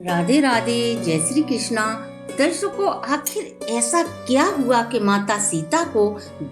राधे राधे, जय श्री कृष्णा। दर्शकों, आखिर ऐसा क्या हुआ कि माता सीता को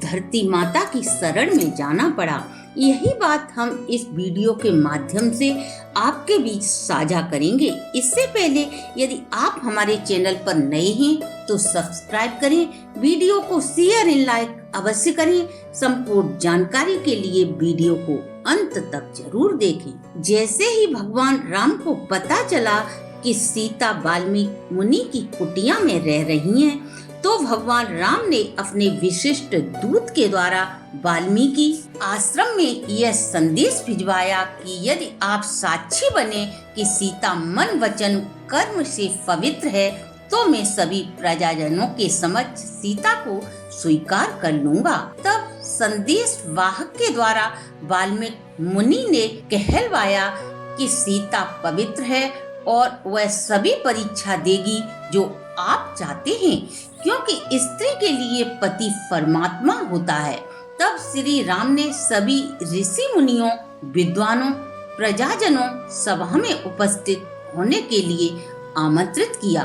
धरती माता की शरण में जाना पड़ा? यही बात हम इस वीडियो के माध्यम से आपके बीच साझा करेंगे। इससे पहले यदि आप हमारे चैनल पर नए हैं तो सब्सक्राइब करें, वीडियो को शेयर एंड लाइक अवश्य करें। संपूर्ण जानकारी के लिए वीडियो को अंत तक जरूर देखें। जैसे ही भगवान राम को पता चला कि सीता वाल्मीकि मुनि की कुटिया में रह रही हैं, तो भगवान राम ने अपने विशिष्ट दूत के द्वारा वाल्मीकि आश्रम में यह संदेश भिजवाया कि यदि आप साक्षी बने कि सीता मन वचन कर्म से पवित्र है, तो मैं सभी प्रजाजनों के समक्ष सीता को स्वीकार कर लूंगा। तब संदेश वाहक के द्वारा वाल्मीकि मुनि ने कहलवाया कि सीता पवित्र है और वह सभी परीक्षा देगी जो आप चाहते हैं, क्योंकि स्त्री के लिए पति परमात्मा होता है। तब श्री राम ने सभी ऋषि मुनियों, विद्वानों, प्रजाजनों सभा में उपस्थित होने के लिए आमंत्रित किया।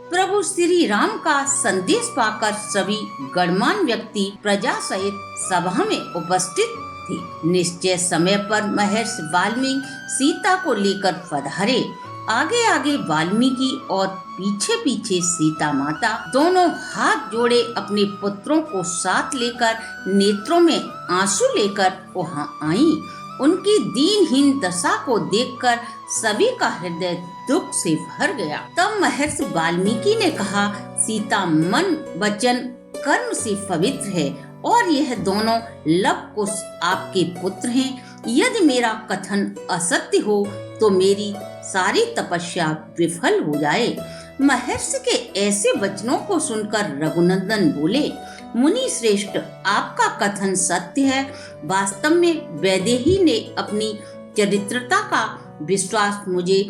प्रभु श्री राम का संदेश पाकर सभी गणमान्य व्यक्ति प्रजा सहित सभा में उपस्थित थे। निश्चय समय पर महर्षि वाल्मीकि सीता को लेकर पधारे। आगे आगे वाल्मीकि और पीछे पीछे सीता माता दोनों हाथ जोड़े अपने पुत्रों को साथ लेकर नेत्रों में आंसू लेकर वहां आईं। उनकी दीनहीन दशा को देखकर सभी का हृदय दुख से भर गया। तब महर्षि वाल्मीकि ने कहा, सीता मन वचन कर्म से पवित्र है और यह दोनों लव कुश आपके पुत्र हैं। यदि मेरा कथन असत्य हो तो मेरी सारी तपस्या विफल हो जाए। महर्षि के ऐसे वचनों को सुनकर रघुनंदन बोले, मुनि श्रेष्ठ, आपका कथन सत्य है। वास्तव में वैदेही ने अपनी चरित्रता का विश्वास मुझे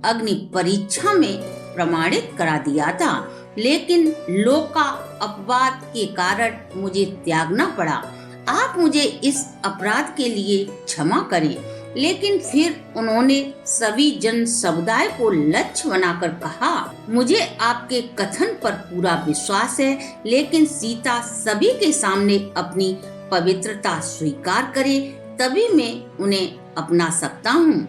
अग्नि परीक्षा में प्रमाणित करा दिया था, लेकिन लोक का अपवाद के कारण मुझे त्यागना पड़ा। आप मुझे इस अपराध के लिए क्षमा करें। लेकिन फिर उन्होंने सभी जन समुदाय को लक्ष्य बनाकर कहा, मुझे आपके कथन पर पूरा विश्वास है, लेकिन सीता सभी के सामने अपनी पवित्रता स्वीकार करे, तभी मैं उन्हें अपना सकता हूँ।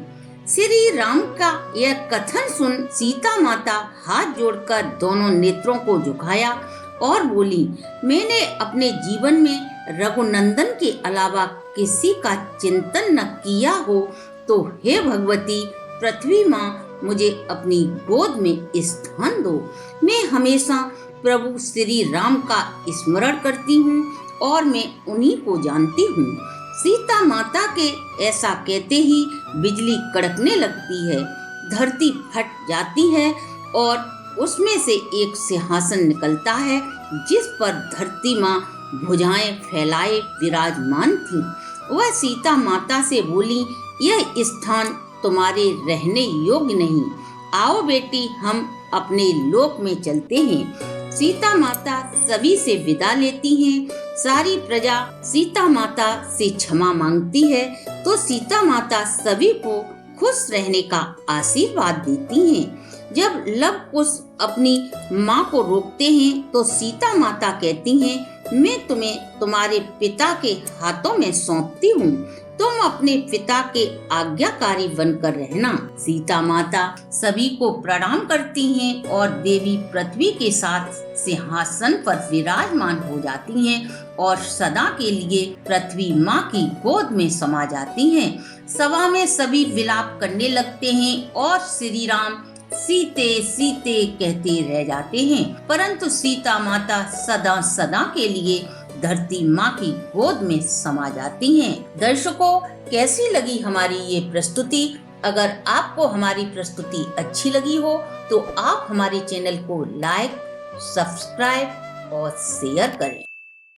श्री राम का यह कथन सुन सीता माता हाथ जोड़कर दोनों नेत्रों को झुकाया और बोली, मैंने अपने जीवन में रघुनंदन के अलावा किसी का चिंतन न किया हो, तो हे भगवती पृथ्वी माँ, मुझे अपनी गोद में स्थान दो। मैं हमेशा प्रभु श्री राम का स्मरण करती हूँ और मैं उन्हीं को जानती हूँ। सीता माता के ऐसा कहते ही बिजली कड़कने लगती है, धरती फट जाती है और उसमें से एक सिंहासन निकलता है, जिस पर धरती माँ भुजाएं फैलाए विराजमान थी। वह सीता माता से बोली, यह स्थान तुम्हारे रहने योग्य नहीं। आओ बेटी, हम अपने लोक में चलते हैं। सीता माता सभी से विदा लेती हैं। सारी प्रजा सीता माता से क्षमा मांगती है, तो सीता माता सभी को खुश रहने का आशीर्वाद देती हैं। जब लव कुश अपनी माँ को रोकते हैं, तो सीता माता कहती हैं, मैं तुम्हें तुम्हारे पिता के हाथों में सौंपती हूँ। तुम अपने पिता के आज्ञाकारी बनकर रहना। सीता माता सभी को प्रणाम करती हैं और देवी पृथ्वी के साथ सिंहासन पर विराजमान हो जाती हैं और सदा के लिए पृथ्वी माँ की गोद में समा जाती हैं। सभा में सभी विलाप करने लगते हैं और श्री राम सीते सीते कहते रह जाते हैं, परंतु सीता माता सदा सदा के लिए धरती माँ की गोद में समा जाती हैं। दर्शकों, कैसी लगी हमारी ये प्रस्तुति? अगर आपको हमारी प्रस्तुति अच्छी लगी हो तो आप हमारे चैनल को लाइक, सब्सक्राइब और शेयर करें।